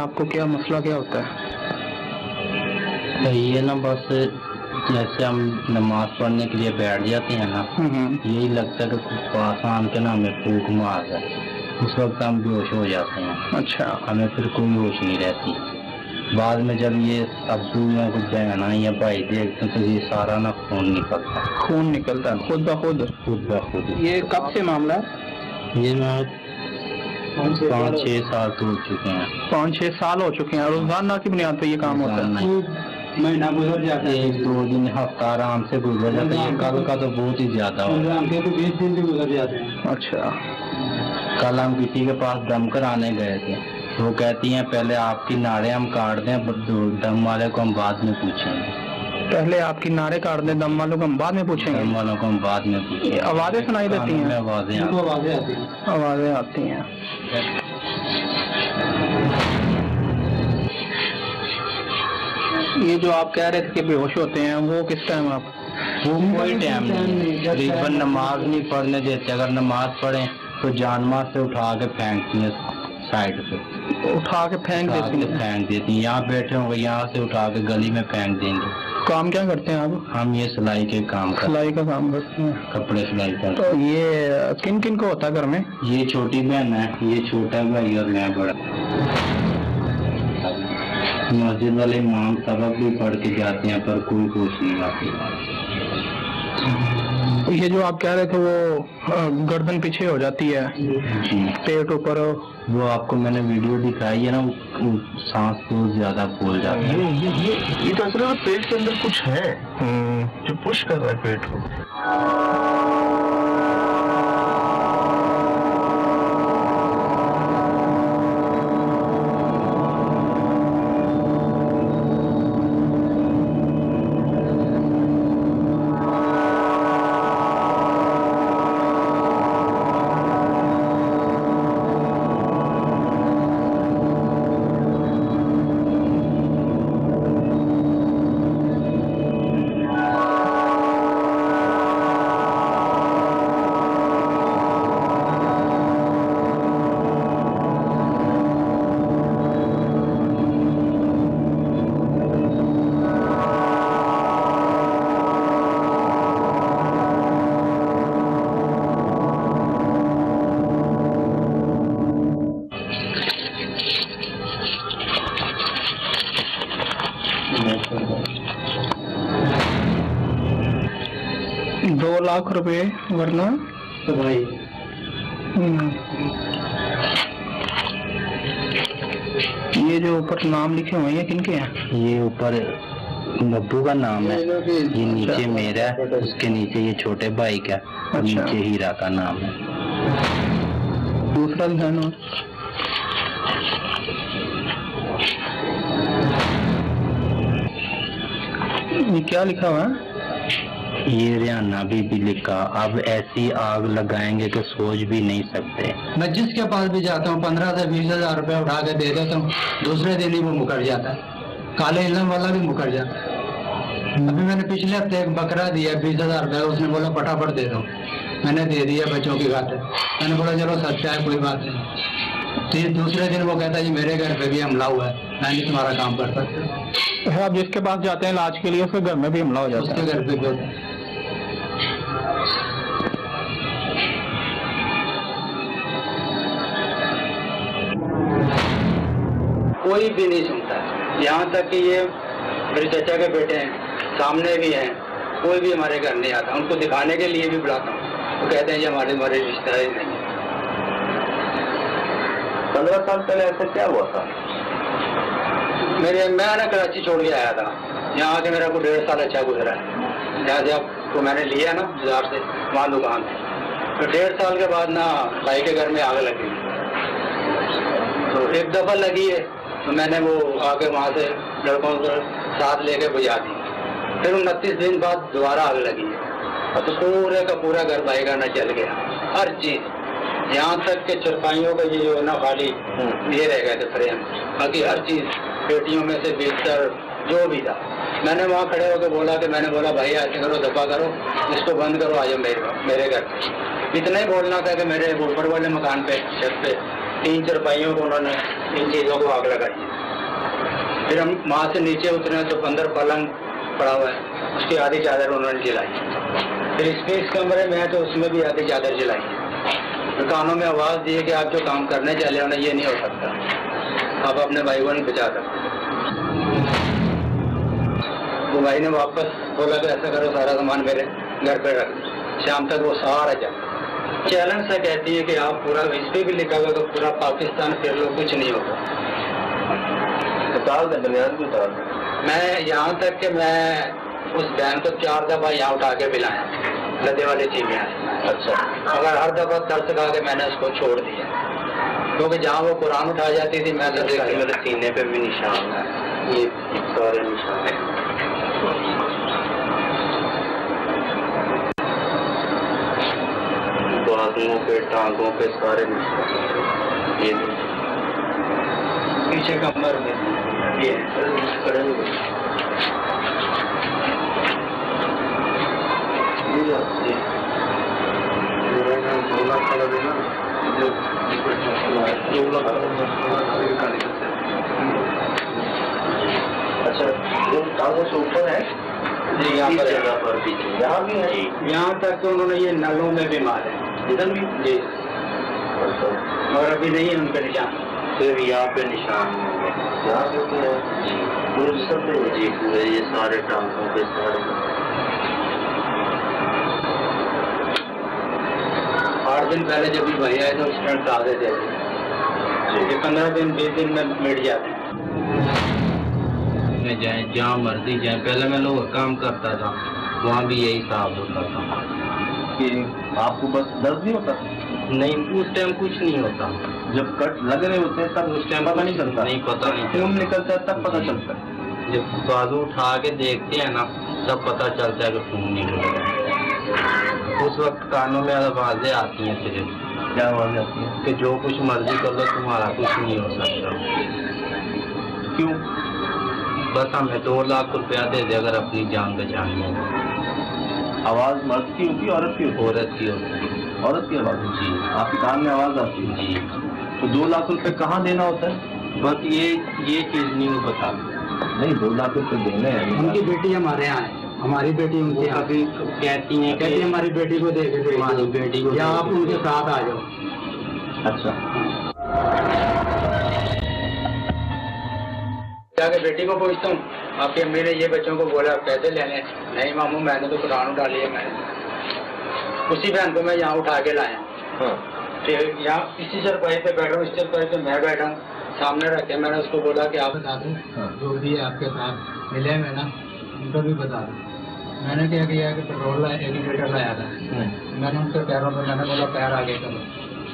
आपको क्या मसला क्या होता है? तो ये ना बस जैसे हम नमाज पढ़ने के लिए बैठ जाते हैं ना, यही लगता है कि कुछ पास आन के ना हमें फूंक मार है, उस वक्त हम बेहोश हो जाते हैं। अच्छा, हमें फिर कोई होश नहीं रहती। बाद में जब ये अब्दू या कुछ बहना या भाई देखते तो ये सारा ना खून निकलता है खुद ब खुद। ये कब से मामला है? ये ना 5-6 साल तो हो चुके हैं। 5-6 साल हो चुके हैं। रोजाना की बुनियाद पे ये काम होता है? महीना गुजर जाता है, 1-2 दिन, हफ्ता आराम से गुजर जाता है। कल का तो बहुत ही ज्यादा हो, 20 दिन भी गुजर जाते हैं। अच्छा, कल हम किसी के पास दम कराने गए थे, तो वो कहती हैं पहले आपकी नाड़े हम काट दें, दम वाले को हम बाद में पूछेंगे। पहले आपकी नाड़े काट दें, दम वालों को हम बाद में पूछेंगे। दम वालों को हम बाद में पूछेंगे। आवाजें सुनाई देती हैं? आवाजें आती हैं। ये जो आप कह रहे थे कि बेहोश होते हैं, वो किस टाइम? आप वो कोई टाइम नहीं, तकरीबन नमाज नहीं पढ़ने देते। अगर नमाज पढ़े तो जानमाज से उठा के फेंकती है, साइड पे उठा के फेंक देती हैं। यहाँ बैठे होंगे, यहाँ से उठा के गली में फेंक देंगे। काम क्या करते हैं आप? हम ये सिलाई का काम करते हैं, कपड़े सिलाई करते हैं। तो ये किन किन को होता है घर में? ये छोटी बहन है, ये छोटा भाई और मैं बड़ा। मस्जिद वाले इमाम सबक भी पढ़ के जाते हैं पर कोई होश नहीं आती। ये जो आप कह रहे थे वो गर्दन पीछे हो जाती है, पेट ऊपर, वो आपको मैंने वीडियो दिखाई है ना, सांस बहुत ज्यादा फूल जाती है। ये तो असल में पेट के अंदर कुछ है जो पुश कर रहा है पेट को। लाख रुपए वरना तो भाई ये जो ऊपर नाम लिखे हुए हैं किनके हैं? ये ऊपर मब्बू का नाम है, ये नीचे मेरा है, उसके नीचे ये छोटे भाई का, नीचे हीरा का नाम है। दूसरा ध्यान हो, ये क्या लिखा हुआ है? ये रियाना बीबी लिखा, अब ऐसी आग लगाएंगे कि सोच भी नहीं सकते। मैं जिसके पास भी जाता हूँ 15 से 20 हजार रुपये उठा के दे देता हूँ, दूसरे दिन ही वो मुकर जाता है। काले इलम वाला भी मुकर जाता है। अभी मैंने पिछले हफ्ते एक बकरा दिया 20,000 रुपये, उसने बोला फटाफट दे दो, मैंने दे दिया बच्चों की खातिर। मैंने बोला चलो सच्चा है कोई बात नहीं। फिर दूसरे दिन वो कहता है जी मेरे घर पे भी हमला हुआ है, मैं नहीं तुम्हारा काम कर सकता। आप जिसके पास जाते हैं इलाज के लिए उसके घर में भी हमला हो जाता है? उसके घर पे भी कोई भी नहीं सुनता। यहाँ तक कि ये मेरे चाचा के बेटे हैं, सामने भी हैं, कोई भी हमारे घर नहीं आता। उनको दिखाने के लिए भी बुलाता हूँ, वो कहते हैं ये हमारे रिश्तेदार नहीं। 15 साल पहले ऐसा क्या हुआ था? मैं ना कराची छोड़ के आया था, यहाँ आके मेरा को 1.5 साल अच्छा गुजरा है। यहाँ से आपको मैंने लिया ना बाजार से, वहाँ दुकान है, तो 1.5 साल के बाद ना भाई के घर में आग लगी। तो एक दफा लगी है तो मैंने वो आके वहाँ से लड़कों को साथ लेके बुझा दी। फिर 29 दिन बाद दोबारा आग लगी है तो पूरे का पूरा घर बैगाना जल गया, हर चीज, यहाँ तक के चरपाइयों का ये जो ना खाली ये रह गए थे फ्रेम, बाकी हर चीज, पेटियों में से बिस्तर जो भी था। मैंने वहाँ खड़े होकर बोला कि मैंने बोला भाई ऐसे करो, दफा करो, इसको बंद करो, आ जाओ मेरे घर पे। इतना ही बोलना था कि मेरे ऊपर वाले मकान पे छत पे 3 चरपाइयों को उन्होंने इन चीज़ों को आग लगाई। फिर हम वहाँ से नीचे उतरे तो अंदर पलंग पड़ा हुआ है, उसकी आधी चादर उन्होंने जलाई। फिर इस कमरे में है तो उसमें भी आधी चादर जलाई। तो कानों में आवाज़ दी कि आप जो काम करने चले हो ना, ये नहीं हो सकता, आप अपने भाई को नहीं बचा सकते। वो भाई ने वापस बोला कि ऐसा करो, सारा सामान मेरे घर पे रख दो, शाम तक वो सारा जा। चैलेंज से कहती है कि आप पूरा, इस पे भी लिखा हुआ तो पूरा पाकिस्तान फिर लो, कुछ नहीं होगा। उतार दे, बनियान भी उतार दे। मैं यहाँ तक कि मैं उस बहन को 4 दफा यहाँ उठा के मिलाया, लदे वाली चीजें। अच्छा, अगर हर दफा तरस खा के मैंने उसको छोड़ दिया, क्योंकि जहाँ वो कुरान उठा जाती थी मैं तो देखती, मेरे सीने पे भी निशान है, ये सारे निशान है। बाजुओं पे, टांगों पे सारे निशान, ये पीछे कमर में ये अच्छा, जो टांगों से ऊपर है जी, यहाँ पर जगह पर भी, यहाँ भी है, यहाँ तक तो उन्होंने ये नलों में भी मारे, इधर भी जी, और अभी नहीं है उनके निशान, सिर्फ यहाँ पे निशान यहाँ पे भी है पूरे जिस्म पे जी, पूरे ये सारे टांगों पे सारे। 8 दिन पहले जब भी भाई आए तो स्टंट ताजे थे, ये 15 दिन 20 दिन में मिट जाते हैं। में जाए जहाँ मर्जी जाए, पहले मैं लोग काम करता था, वहाँ भी यही हिसाब होता था कि आपको बस दर्द नहीं होता? नहीं, उस टाइम कुछ नहीं होता, जब कट लग रहे होते हैं तब उस टाइम पता नहीं चलता? नहीं, पता नहीं, खून निकलता है तब पता चलता है। जब बाजू उठा के देखते हैं ना तब पता चलता है कि खून निकल रहा है। उस वक्त कानों में आवाजें आती हैं सिर्फ, क्या आवाज़ आती है? कि जो कुछ मर्जी कर लो, तुम्हारा कुछ नहीं हो सकता। क्यों? बस हमें 2 लाख रुपया दे दे अगर अपनी जान बचानी है। आवाज़ मर्द की होती है, औरत की होती है? औरत की होती है। औरत की आवाज़? जी। आपके कान में आवाज़ आती है? जी। तो 2 लाख रुपए कहाँ देना होता है? बस ये चीज़ नहीं बता। नहीं, 2 लाख रुपए देने हैं। उनकी बेटी हमारे यहाँ है, हमारी बेटी उनके यहाँ अभी कहती हैं कहती है हमारी बेटी को दे के हमारी बेटी को, या आप उनके साथ आ जाओ। अच्छा, जाके बेटी को पूछता हूँ, आपकी अम्मी ने ये बच्चों को बोला पैसे लेने, नहीं मामू मैंने तो कुरान उठा लिया। मैंने उसी बहन को मैं यहाँ उठा के लाया। हाँ। फिर यहाँ इसी चरपाई पे बैठा हूँ, इस चरपाई पे मैं बैठा हूँ, सामने रखे। मैंने उसको बोला कि आप बता दो, जो भी आपके साथ मिले में ना उनको भी बता दो। मैंने क्या किया कि पेट्रोल 1 लीटर लाया था, मैंने उनके पैरों पे, मैंने बोला पैर आगे करो,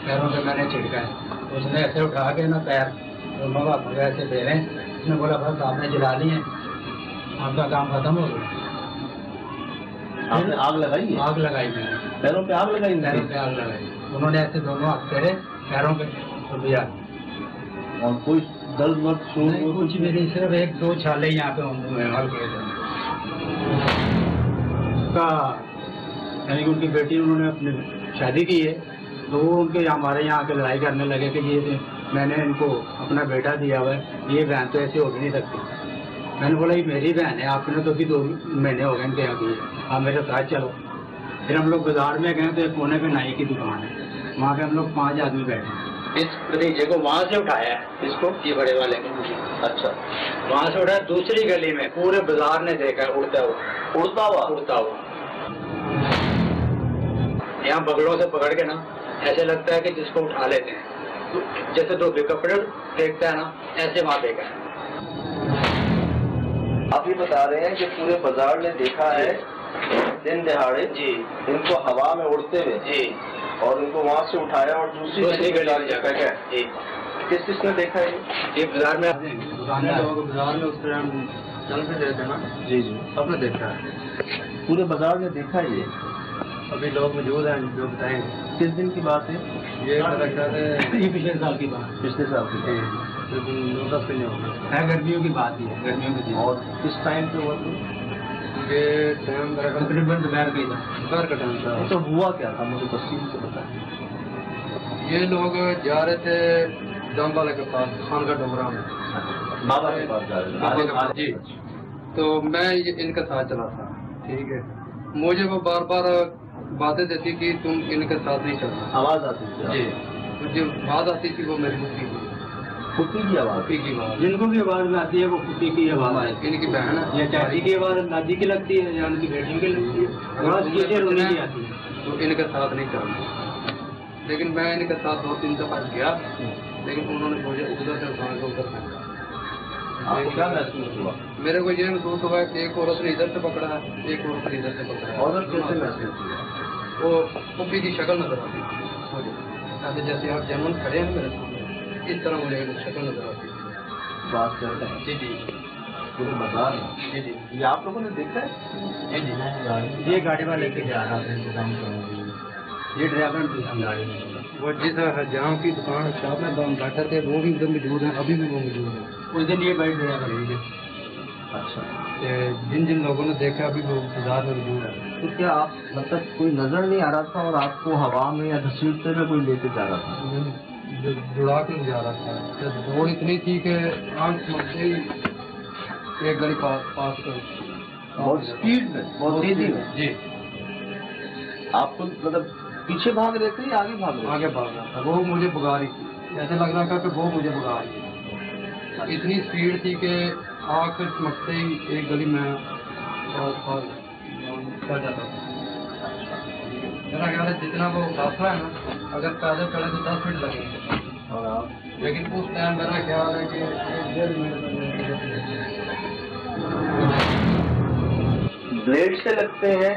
पैरों पे मैंने छिड़का है। उसने ऐसे उठा के ना पैर दोनों हाथ ऐसे दे रहे हैं। उसने बोला बस आपने जला लिए, आपका काम खत्म हो गया। आपने आग लगाई है? आग लगाई मैंने, पैरों पे आग लगाई? पैरों पे आग लगाई। उन्होंने ऐसे दोनों हाथ तेरे पैरों पे तो दिया। और कोई दर्द मत नहीं, कुछ भी नहीं, सिर्फ 1-2 छाले यहाँ पे हल्के का, यानी कि उनकी बेटी उन्होंने अपनी शादी की है तो वो उनके हमारे यहाँ के लड़ाई करने लगे कि ये मैंने इनको अपना बेटा दिया हुआ है, ये बहन तो ऐसे हो भी नहीं सकती। मैंने बोला ये मेरी बहन है, आपने तो भी 2 महीने हो गए इनके यहाँ की, आप मेरे साथ चलो। फिर हम लोग बाजार में गए तो एक कोने पे नाई की दुकान है, वहाँ पे हम लोग 5 आदमी बैठे। इस भतीजे को वहाँ से उठाया है, इसको ये बड़े वाले को। अच्छा, वहाँ से उठाया, दूसरी गली में पूरे बाजार ने देखा उड़ता हुआ। यहाँ बगलों से पकड़ के ना ऐसे लगता है कि जिसको उठा लेते हैं, तो जैसे 2 कपड़े फेंकता है ना, ऐसे वहाँ फेंका है। आप ये बता रहे हैं कि पूरे बाजार ने देखा है दिन दहाड़े जी इनको हवा में उड़ते हुए जी, और इनको वहाँ से उठाया और दूसरी गली में जाकर क्या जी। किसने देखा है? ये बाजार में बाजार में उस टाइम चल भी देते ना। जी जी, सबने देखा है, पूरे बाजार में देखा है ये। अभी लोग मौजूद हैं जो बताएंगे। किस दिन की बात है? ये मेरा ख्याल है ये पिछले साल की बात पिछले साल की। 9-10 दिन होगा है, गर्मियों की बात ही है, गर्मियों के दिन। और किस टाइम पे हुआ था? ये टाइम मेरा ख्याल तकरीबन दोपहर का ही था। दोपहर का टाइम था। तो हुआ क्या था, मुझे तफसील से बताएं। ये लोग जा रहे थे जाम वाले के पास, खान का डोगरा में, बाबा के पास जा बाबा के पास। जी, तो मैं इनके साथ चला था, ठीक है। मुझे वो बार बार बातें देती कि तुम इनके साथ नहीं चलना। आवाज आती थी? जी, तो जो आवाज आती थी वो मेरी मुफ्ती की, फुट्टी की आवाज। फुफ्फी की आवाज। जिनको भी आवाज में आती है वो फुट्टी की आवाज है। इनकी बहन है, या चाची की आवाज दादी की लगती है या उनकी बेटियों की लगती है, आवाज किसे रोने की आती है। तो इनके साथ नहीं चलना। लेकिन मैं इनके साथ 2-3 दफा गया, लेकिन उन्होंने मुझे उधर से उठा के उधर फेंका। आपको क्या महसूस हुआ? मेरे को ये महसूस हुआ कि एक औरत ने इधर से पकड़ा है, एक औरत ने इधर से पकड़ा है। औरत कैसे महसूस हुआ? वो पुप्पी की शक्ल नजर आती थी मुझे, ऐसे जैसे आप जैमन खड़े हैं मेरे सामने, इस तरह मुझे शक्ल नजर आती थी। बात करते हैं जी जी पूरे बाजार में। जी जी ये आप लोगों ने देखा है? जी जी। ये गाड़ी वाले लेके जा रहा था इंतजाम करने, ये ड्राइवर भी गाड़ी में। वो जिस जहाँ की दुकान शॉप में हम बैठे थे वो भी उधर मौजूद है, अभी भी वो मौजूद है। उस दिन ये बैठ गया था। अच्छा, जिन जिन लोगों ने देखा अभी वो बाजार में मौजूद है। तो क्या आप मतलब कोई नजर नहीं आ रहा था और आपको हवा में या घसीटते में कोई लेके जा रहा था? जुड़ा के जा रहा था, दौड़ इतनी थी कि आंख समझते ही एक गाड़ी पास कर, बहुत स्पीड में, बहुत तेजी में। जी, आपको मतलब पीछे भाग रहे थे या आगे भाग रहे थे? आगे भाग रहा था, वो मुझे भगा रही थी। ऐसे लग रहा था कि वो मुझे भगा रही थी। इतनी स्पीड थी कि आँख चमकते ही एक गली में चल जाता था। मेरा ख्याल है जितना वो फासला है ना, अगर पैदल चले तो 10 मिनट लगेंगे, और आप? लेकिन उस टाइम मेरा ख्याल है कि 1-1.5 मिनट। ब्लेड से लगते हैं?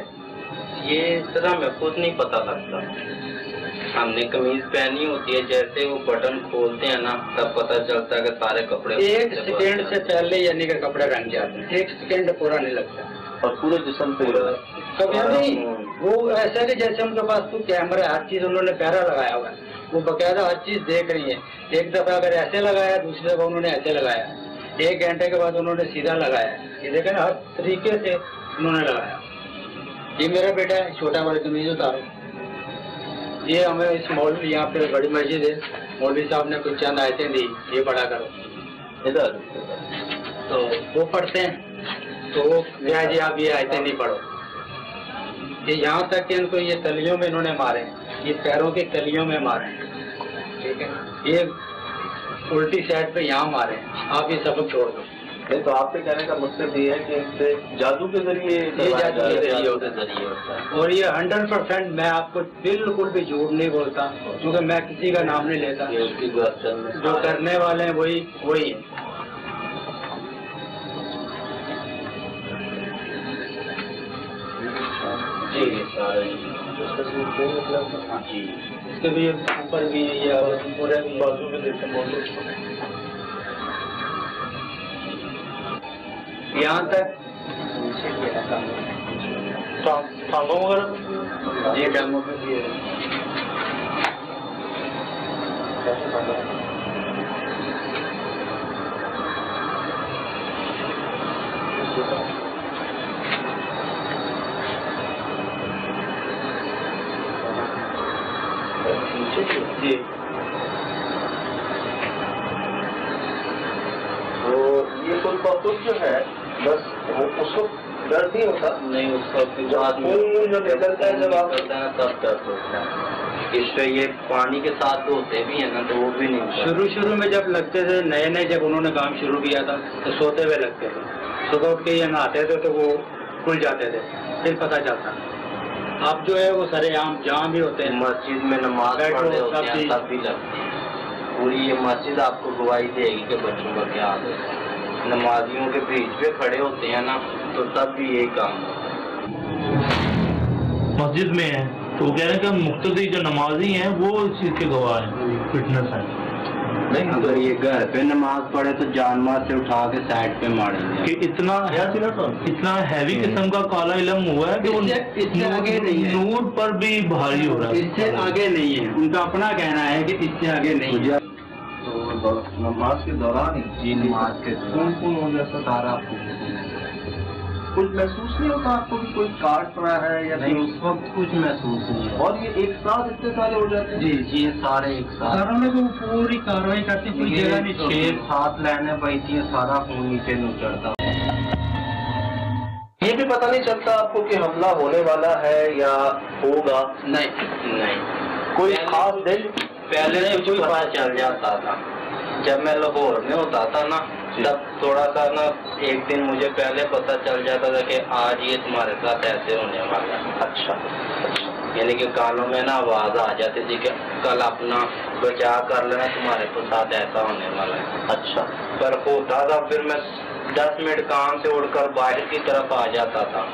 ये सर हमें खुद नहीं पता लगता। हमने कमीज पहनी होती है, जैसे वो बटन खोलते हैं ना तब पता चलता है कि सारे कपड़े 1 सेकेंड से पहले यानी कि कपड़े रंग जाते हैं, 1 सेकेंड पूरा नहीं लगता। और पूरे जिस्म पे कभी नहीं, वो ऐसा कि जैसे उनके पास तो कैमरा, हर चीज उन्होंने पहरा लगाया हुआ है, वो बकायदा हर चीज देख रही है। एक दफा अगर ऐसे लगाया, दूसरी दफा उन्होंने ऐसे लगाया, 1 घंटे के बाद उन्होंने सीधा लगाया। ये देखें ना, हर तरीके से उन्होंने लगाया। ये मेरा बेटा है, छोटा वाला कमीज उतारो। ये हमें इस मौलवी, यहाँ पे बड़ी मस्जिद है, मौलवी साहब ने कुछ चंद आयतें दी, ये पढ़ा करो इधर। तो वो पढ़ते हैं, तो वो क्या जी आप ये आयतें नहीं पढ़ो। ये यहाँ तक कि इनको ये तलियों में इन्होंने मारे, ये पैरों के तलियों में मारे, ठीक है। ये उल्टी साइड पे यहाँ मारे, आप ये सबक छोड़ दो। नहीं तो आपके कहने का मतलब ये है कि इनसे जादू के जरिए, ये जादू के जरिए होता है। और ये 100% मैं आपको बिल्कुल भी झूठ नहीं बोलता, क्योंकि मैं किसी का नाम नहीं लेता। ये उसकी गर्दन में जो करने वाले हैं वही है। जी सारे जी इसके भी ऊपर भी या पूरे बाजू में देखते हैं, यहाँ तक टांगों वगैरह ये टांगों पे भी है। जी तो ये कुल पॉपुल जो है बस उसको दर्द नहीं होता? नहीं, उसका खून जो निकलता है जब आप तब दर्द होता है। इससे ये पानी के साथ धोते भी है ना तो वो भी नहीं होता। शुरू में जब लगते थे, नए जब उन्होंने काम शुरू किया था तो सोते हुए लगते थे, सुबह उठ के ये नहाते थे तो वो खुल जाते थे, फिर पता चलता। अब जो है वो सरेआम जहाँ भी होते हैं, मस्जिद में नमाज पढ़ने होते हैं तब भी लगती है। पूरी ये मस्जिद आपको गवाही देगी कि बच्चों का क्या हाल है। नमाजियों के बीच पे खड़े होते हैं ना तो तब भी यही काम मस्जिद में है तो वो कह रहे हैं कि मुक्तदी जो नमाजी हैं वो इस चीज़ के गवाह हैं, फिटनेस है। नहीं, अगर ये घर पे नमाज पढ़े तो जानमाज से उठा के साइड पे मारेंगे। कि इतना हैवी किस्म का काला इलम हुआ है कि इससे आगे नहीं है, नूर पर भी भारी हो रहा है। इससे आगे नहीं है, उनका अपना कहना है कि इससे आगे नहीं है। तो नमाज के दौरान जी नमाज के कौन कौन हो जैसा सारा आपको कुछ महसूस नहीं होता आपको कि कोई काट रहा है या नहीं, उस वक्त कुछ महसूस नहीं है। और ये एक साथ इतने सारे हो जाते हैं? जी ये सारे एक साथ सारों में तो पूरी कार्रवाई करते, कोई जगह नहीं छोड़ते। 6-7 लाइनें बहती है, सारा खून नीचे नहीं चढ़ता। ये भी पता नहीं चलता आपको कि हमला होने वाला है या होगा? नहीं कोई खास दिन पहले से कुछ पता चल जाता था। जब मैं लाहौर में होता था ना, तब थोड़ा सा ना एक दिन मुझे पहले पता चल जाता था कि आज ये तुम्हारे साथ ऐसे होने वाला है। अच्छा, यानी कि कानों में ना आवाज आ जाती थी कि कल अपना बचाव कर लेना, तुम्हारे साथ ऐसा होने वाला है। अच्छा, पर होता था फिर मैं 10 मिनट काम से उड़कर बाहर की तरफ आ जाता था,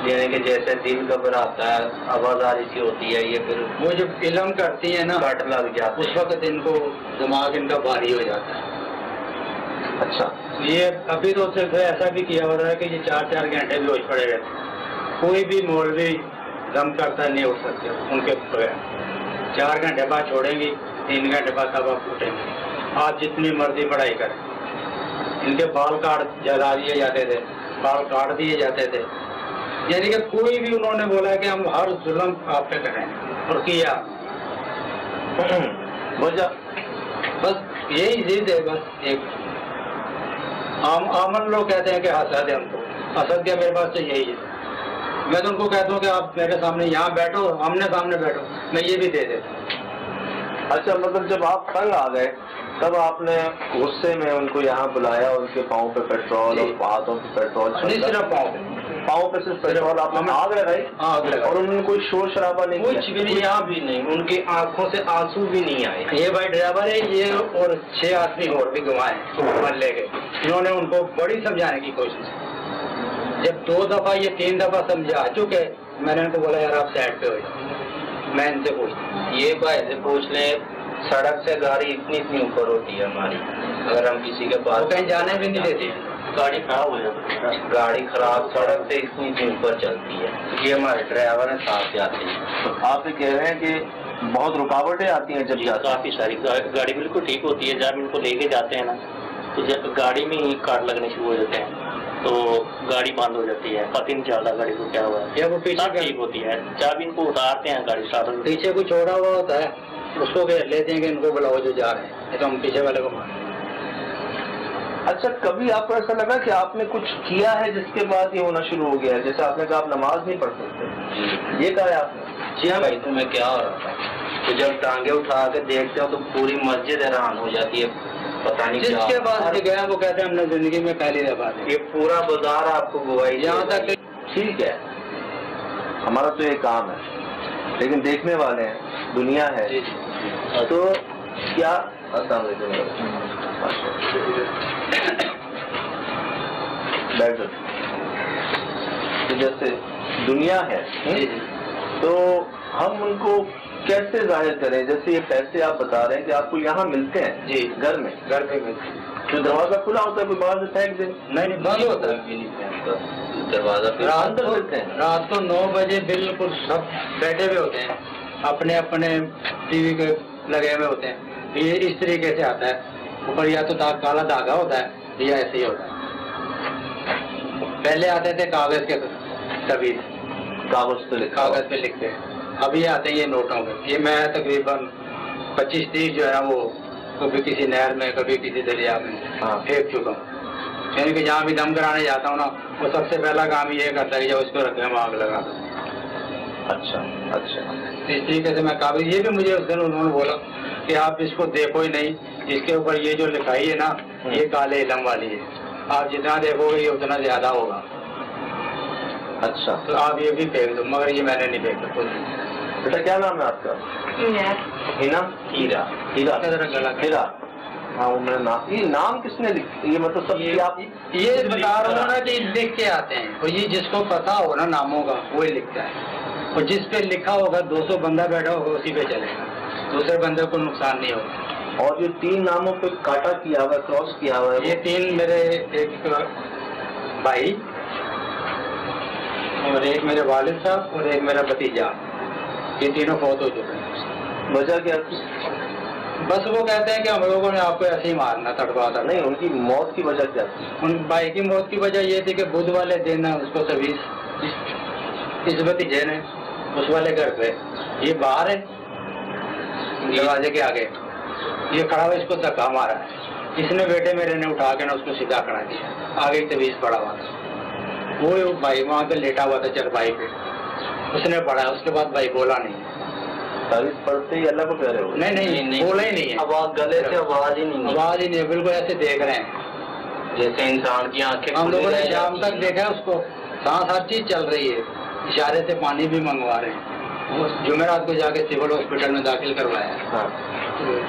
यानी कि जैसे दिल घबराता है, आवाज़ारी सी होती है, ये फिर वो जब इलम करती है ना, कट लग जाता उस वक्त इनको दिमाग इनका भारी हो जाता है। अच्छा, ये अभी तो सिर्फ ऐसा भी किया हुआ है कि ये 4-4 घंटे भी होश पड़े रहते, कोई भी मौलवी दम करता नहीं उठ सकते उनके बगैर। 4 घंटे बाद छोड़ेंगी, 3 घंटे बाद तब आप उठेंगे, आप जितनी मर्जी पढ़ाई करें। इनके बाल काट जला दिए जाते थे, बाल काट दिए जाते थे, यानी कि कोई भी उन्होंने बोला कि हम हर जुल्म आप पे करें और किया। वजह बस यही जिद है, बस एक आमन लोग कहते हैं कि हसद है हमको, हसद क्या मेरे पास तो यही है। मैं तो उनको कहता हूँ कि आप मेरे सामने यहाँ बैठो, आमने सामने बैठो, मैं ये भी दे देता। अच्छा, मतलब जब आप तंग आ गए तब आपने गुस्से में उनको यहाँ बुलाया, उनके पाँव पे पेट्रोल और हाथों पे पेट्रोल, नहीं सिर्फ पाँव पे सिर्फ पेट्रोल आपने आग लगाई? आग लगाई। और उन्होंने कोई शोर शराबा नहीं कुछ भी नहीं, यहाँ भी नहीं, उनकी आंखों से आंसू भी नहीं आए। ये भाई ड्राइवर है, ये और 6 आदमी और भी गंवाए मल्ले के। इन्होंने उनको बड़ी समझाने की कोशिश की, जब 2 दफा ये 3 दफा समझा चुके, मैंने उनको बोला यार आप साइड पे हो जाओ। मैं इनसे पूछता, ये भाई से पूछ ले, सड़क से गाड़ी इतनी ऊपर होती है हमारी, अगर हम किसी के पास कहीं जाने भी नहीं देती, गाड़ी खराब हो जाती है। गाड़ी खराब सड़क से इतनी ऊपर चलती है, ये हमारे ड्राइवर है, साथ जाते हैं। तो आप ये कह रहे हैं कि बहुत रुकावटें आती हैं जब जाते हैं? काफी सारी गाड़ी बिल्कुल ठीक होती है, जब इनको लेके जाते हैं ना, तो जब गाड़ी में ही काट लगने शुरू हो जाते हैं तो गाड़ी बंद हो जाती है, पता नहीं चलता गाड़ी को क्या हुआ है, या वो पीछे ठीक होती है। जब इनको उतारते हैं गाड़ी स्टार्ट होती है, पीछे कुछ छोड़ा हुआ होता है, उसको घेर लेते हैं कि इनको बुलाओ जो जा रहे हैं, तो हम पीछे वाले को मारें। अच्छा, कभी आपको ऐसा लगा कि आपने कुछ किया है जिसके बाद ये होना शुरू हो गया है? जैसे आपने कहा आप नमाज नहीं पढ़ सकते, ये कहा है आपने? जी हाँ भाई, तुम्हें क्या हो रहा था? तो जब टांगे उठा के देखते हो तो पूरी मस्जिद हैरान हो जाती है, पता नहीं क्या। जिसके पास भी गया वो कहते हैं हमने जिंदगी में पहली दफा देखा। ये पूरा बाजार आपको गवाही यहाँ तक ठीक है, हमारा तो ये काम है, लेकिन देखने वाले हैं, दुनिया है, तो क्या बैठ जाओ। तो जैसे दुनिया है, तो हम उनको कैसे जाहिर करें? जैसे ये पैसे आप बता रहे हैं कि आपको यहाँ मिलते हैं जी, घर में घर पे मिलते हैं, तो दरवाजा खुला होता है, कोई बाहर से फेंक दे? नहीं बंद होता है दरवाजा पे अंदर मिलते हैं। रात को 9 बजे बिल्कुल सब बैठे हुए होते हैं, अपने अपने टीवी के लगे हुए होते हैं। ये इस तरीके से आता है, ऊपर या तो काला धागा होता है या ऐसे ही होता है। पहले आते थे कागज के तवीज, कागज पे लिखते हैं, अभी आते हैं ये नोटों में। ये मैं तकरीबन 25-30 जो है वो कभी किसी नहर में, कभी किसी दरिया में फेंक चुका हूँ। यानी कि जहाँ भी दम कराने जाता हूँ ना, वो सबसे पहला काम ये करता है कि जब उस पर रखे हम आग लगा दो। अच्छा, इस तरीके से मैं कागज, ये भी मुझे उस दिन उन्होंने बोला कि आप इसको देखो ही नहीं, इसके ऊपर ये जो लिखाई है ना, ये काले इलम वाली है, आप जितना देखोगे ये उतना ज्यादा होगा। अच्छा, तो आप ये भी फेंक दो, मगर ये मैंने नहीं फेंका कुछ। बेटा क्या नाम है आपका? हिना? हीरा। हाँ, वो मेरा नाम, ये नाम किसने लिखा? ये मतलब सब ये बता रहा हूँ ना कि लिख के आते हैं, और ये जिसको पता होगा ना नामों का वही लिखता है, और जिस पे लिखा होगा 200 बंदा बैठा होगा उसी पे चलेगा, दूसरे बंदे को नुकसान नहीं होगा। और जो 3 नामों पे काटा किया हुआ, क्रॉस किया हुआ है, ये 3 मेरे एक भाई और एक मेरे वालिद साहब और एक मेरा भतीजा, ये तीनों फौत हो चुके हैं। वजह क्या थी? बस वो कहते हैं कि हम लोगों ने आपको ऐसे ही मारना, तड़पा था। नहीं, उनकी मौत की वजह क्या थी? उन भाई की मौत की वजह ये थी कि बुध वाले दिन उसको तवीज इस भतीजे ने उस वाले घर पे, ये बाहर है दरवाजे के आगे, ये खड़ा हुआ, इसको धक्का मारा है। इसने बेटे मेरे ने उठा के ना उसको सीधा खड़ा किया, आगे तवीज पड़ा हुआ था। वो भाई वहाँ पे लेटा हुआ था चरपाई पे, उसने पढ़ा, उसके बाद भाई बोला नहीं। तारीफ पढ़ते ही अल्लाह को प्यारे हो? नहीं, बोला ही नहीं है। आवाज गले से आवाज ही नहीं, आवाज ही नहीं, बिल्कुल ऐसे देख रहे हैं जैसे इंसान की आंखें। हम लोगों ने शाम तक देखा है उसको, सांस हर चीज चल रही है, इशारे से पानी भी मंगवा रहे हैं। वो जुमेरात को जाके सिविल हॉस्पिटल में दाखिल करवाया है। हाँ।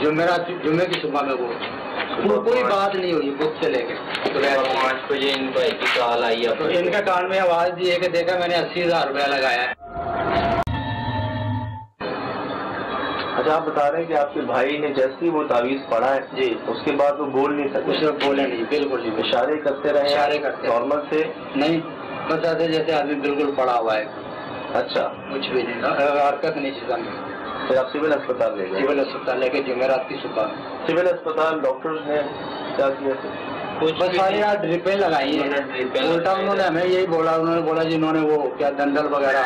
जुम्मे की सुबह में वो कोई बात नहीं हुई बुध से लेके। तो 5 बजे इनका एक कॉल आई है, तो इनका कान में आवाज दी है कि देखा मैंने 80,000 रुपया लगाया है। अच्छा, आप बता रहे हैं कि आपके भाई ने जैसे ही वो तावीज पढ़ा है जी, उसके बाद वो बोल नहीं सके? उसने बोले नहीं, बिल्कुल नहीं। इशारे करते रहे? इशारे करते नॉर्मल से? नहीं, बस ऐसे जैसे आदमी बिल्कुल पड़ा हुआ है। अच्छा, कुछ भी नहीं, हरकत नहीं चीज़ में। फिर आप सिविल अस्पताल ले गए? सिविल अस्पताल लेके जुमेरात की सुबह। सिविल अस्पताल डॉक्टर्स ने क्या किया थे? बस सारी रात ड्रिपें लगाई हैं। उल्टा उन्होंने हमें यही बोला, उन्होंने बोला जिन्होंने वो क्या दंदल वगैरह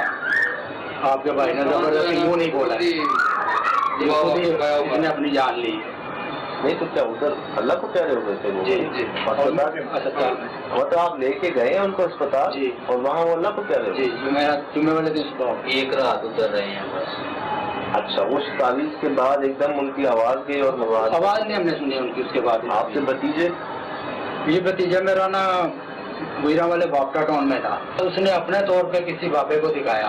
आपके भाई ने जबरदस्ती वो नहीं बोला, उसने अपनी जान ली। नहीं तो क्या उधर अल्लाह को प्यारे हो गए थे वो? जी। अस्पताल में मतलब आप लेके गए हैं उनको अस्पताल जी, और वहाँ वो अल्लाह को प्यारे हो? जी, जुम्मे वाले दिन सुबह एक रात उतर रहे हैं बस। अच्छा, उस तावीज के बाद एकदम उनकी आवाज गई और आवाज नहीं हमने सुनी उनकी। उसके बाद आपके भतीजे? ये भतीजा मेरा ना गुजरा वाले बापटा टाउन में था, तो उसने अपने तौर पे किसी बाबे को दिखाया,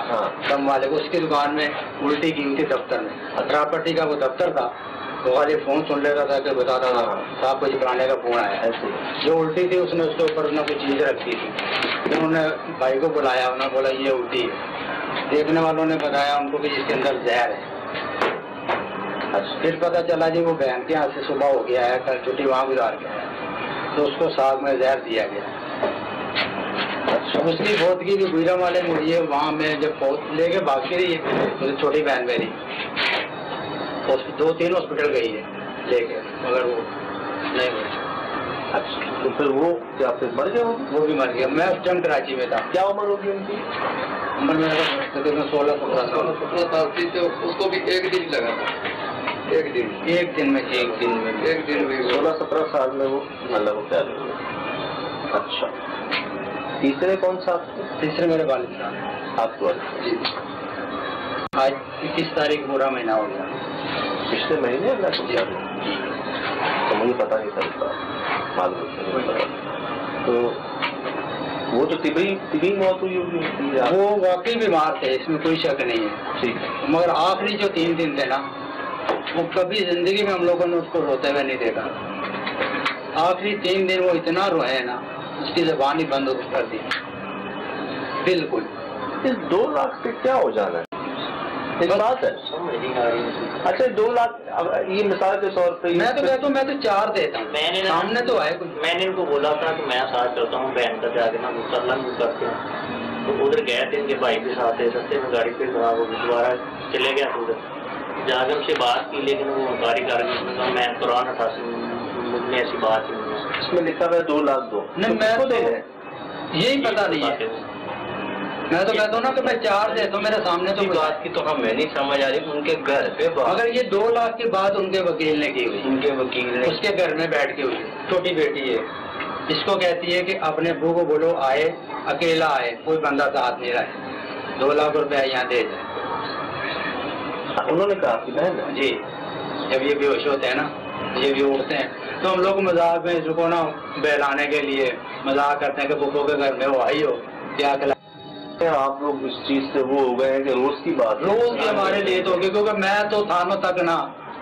दम वाले को, उसकी दुकान में उल्टी की हुई थी दफ्तर में, अतरापट्टी का वो दफ्तर था। तो खाली फोन सुन लेता था कि बताता था साहब कुछ कराने का फोन आया ऐसे। जो उल्टी थी उसने उसके ऊपर ना कुछ चीज रखी थी, फिर उन्होंने भाई को बुलाया, उन्होंने बोला ये उल्टी है। देखने वालों ने बताया उनको कि जिसके अंदर जहर है। फिर पता चला जी वो बहन के यहाँ से सुबह हो गया है, कल छुट्टी वहाँ गुजार गया है, तो उसको साग में जहर दिया गया। अच्छा, उसकी फौतगी भी गुजरा वाले में हुई है। वहाँ में जब फौत लेके भाग के रही है तो छोटी बहन मेरी 2-3 हॉस्पिटल गई है लेके, मगर वो नहीं हुई। अच्छा, तो फिर वो क्या फिर मर गया? वो भी मर गया। मैं उस टाइम कराची में था। क्या उम्र होगी उनकी? उम्र मेरा तकरीबन 16-17 साल थी। तो उसको भी एक दिन लगा था, एक दिन में 16-17 साल में वो अल्लाह को प्यारे हुए। अच्छा, तीसरे कौन सा? तीसरे मेरे वालिद साहब। आपके वालिद जी? आज 21 तारीख पूरा महीना हो गया। पिछले महीने अल्लाह को प्यारे हुए? तो मुझे पता नहीं चलता, मालूम नहीं। तो वो तो तिबी मौत हुई होगी? वो वाकई बीमार थे, इसमें कोई शक नहीं है। ठीक, मगर आखिरी जो 3 दिन थे ना, वो कभी जिंदगी में हम लोगों ने उसको रोते हुए नहीं देखा। आखिरी 3 दिन वो इतना रोए ना, उसकी जुबान ही बंद कर दी बिल्कुल। इस 2 लाख से क्या हो जाना है? एक बात है। अच्छा, 2 लाख, ये मिसाल के तौर पे मैं तो कहता हूँ मैं तो 4 देता हूँ। मैंने सामने तो आए कुछ। मैंने इनको बोला था कि मैं साथ चलता हूँ, बहन का जाके ना मुसल्लन करते हैं। तो उधर गए थे, इनके भाई के साथ सस्ते में गाड़ी फिर वो दोबारा चले गया उधर, जाके हमसे बात की, लेकिन वो गाड़ी कर मैं कुरान था, मुझमें ऐसी बात ही नहीं है। इसमें लिखा हुआ है 2 लाख दो। नहीं, मैं तो यही पता नहीं है। मैं तो कहता हूँ ना कि मैं 4 देता हूँ, मेरे सामने तो बात की तो हमें नहीं समझ आ रही। उनके घर पे अगर ये 2 लाख की बात उनके वकील ने की हुई, उनके वकील ने उसके घर में बैठ के हुई, छोटी बेटी है, इसको कहती है कि अपने अब्बू को बोलो आए, अकेला आए, कोई बंदा साथ नहीं रहे, 2 लाख रुपया यहाँ दे जाए। उन्होंने कहा आपकी बहन जी, जब ये बेहोश होते हैं ना, ये भी उठते हैं, तो हम लोग मजाक में इसको ना बहलाने के लिए मजाक करते हैं कि बुब्बो के घर में वो आई हो, क्या खिला। आप लोग इस चीज से वो हो गए हैं कि रोज की बात, रोज की हमारे लिए तो होगी, क्योंकि मैं तो थानों तक ना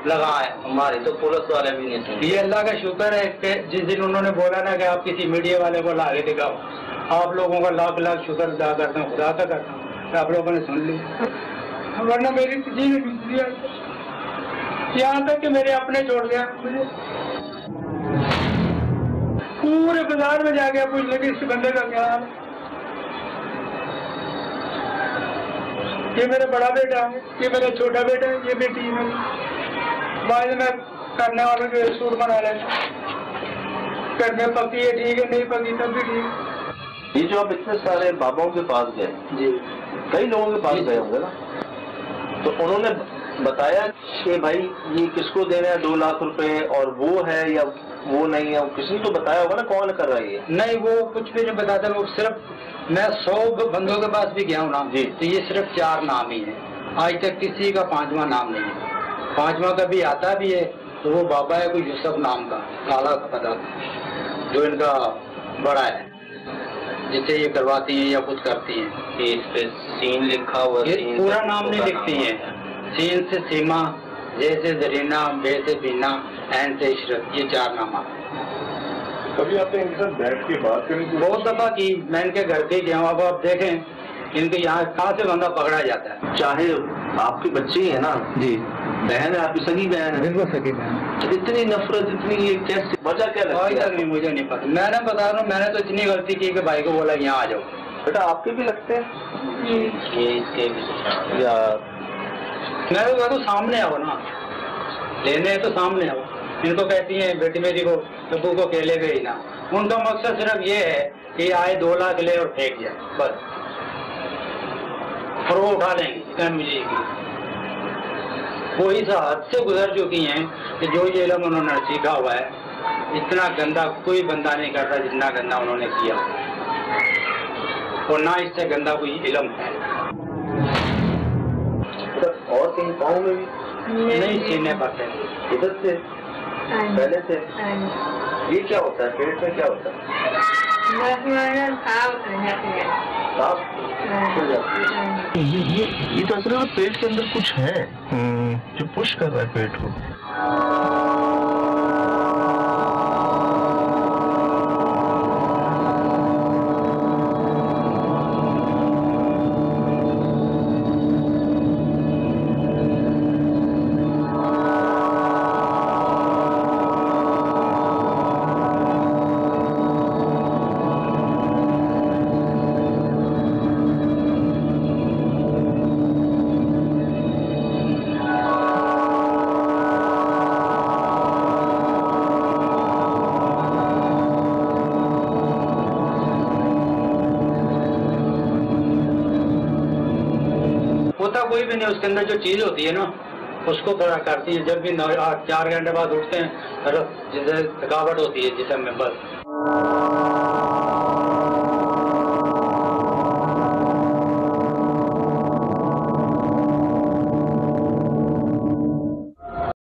लगा है, हमारी तो पुलिस वाले भी नहीं सुनते। ये अल्लाह का शुक्र है कि जिस दिन उन्होंने बोला ना कि आप किसी मीडिया वाले को ला के दिखाओ, आप लोगों का लाख लाख शुक्र अदा करता हूँ, खुदा का करता हूँ, आप लोगों ने सुन लिया, वरना मेरी जी यहाँ तक कि मेरे अपने छोड़ दिया मुझे। पूरे बाजार में जा गया पूछने कि इस बंदे का क्या हाल है। ये मेरा बड़ा बेटा है, ये मेरा छोटा बेटा है, ये बेटी है मेरी। बाद में करने वालों के सूट बना लेते, घर में पकी है ठीक है, नहीं पकी तब भी ठीक है। ये जो आप इतने सारे बाबाओं के पास गए जी, कई लोगों के पास गए होंगे ना, तो उन्होंने बताया कि भाई ये किसको देना है 2 लाख रुपए, और वो है या वो नहीं है, किसी ने तो बताया होगा ना कौन कर रहा है ये? नहीं, वो कुछ भी नहीं बताता। वो सिर्फ मैं 100 बंदों के पास भी गया हूँ ना जी, तो ये सिर्फ 4 नाम ही है। आज तक किसी का 5वां नाम नहीं है। 5वां का भी आता भी है तो वो बाबा है कोई यूसुफ नाम का, काला पता, जो इनका बड़ा है, जिससे ये करवाती हैं या कुछ करती हैं। इस पे सीन लिखा हुआ, पूरा नाम नहीं लिखती है। सीन से सीमा, जे से जरीना, बे से बीना, एन से इशरत, ये 4 नाम आते हैं। कभी आपने इनके साथ बैठ के बात करी? बहुत दफा की, मैं इनके घर पे गया हूँ। अब आप देखें इनके यहाँ कहाँ से बंदा पकड़ा जाता है। चाहे आपके बच्चे ही है ना जी, बहन है आपकी, सगी बहन है? बिल्कुल सगी बहन। तो इतनी नफरत, इतनी ये कैसे, वजह क्या लगती है? नहीं, मुझे नहीं पता। मैंने बता रहा हूँ, मैंने तो इतनी गलती की कि भाई को बोला यहाँ आ जाओ। बेटा आपके भी लगते हैं ये इसके भी यार? मैं तो सामने आओ ना, लेने तो सामने आओ। इनको कहती हैं बेटी मेरी को तब्बू को केले गई ना। उनका मकसद सिर्फ ये है कि आए 2 लाख ले और फेंक जाए बस, और वो उठा लेंगे। मुझे वो इस हद से गुजर चुकी हैं कि जो ये इल्म उन्होंने सीखा हुआ है, इतना गंदा कोई बंदा नहीं करता जितना गंदा उन्होंने किया, और ना इससे गंदा कोई इल्म है। और कहीं पाँव में भी नहीं सीने पाते, इधर से पहले से। ये क्या होता है, पेट में क्या होता है? ये तो असल में पेट के अंदर कुछ है जो पुश कर रहा है पेट को। कोई भी नहीं, उसके अंदर जो चीज होती है ना उसको खड़ा करती है। जब भी 4 घंटे बाद उठते हैं, जैसे थकावट होती है जिसम में, बस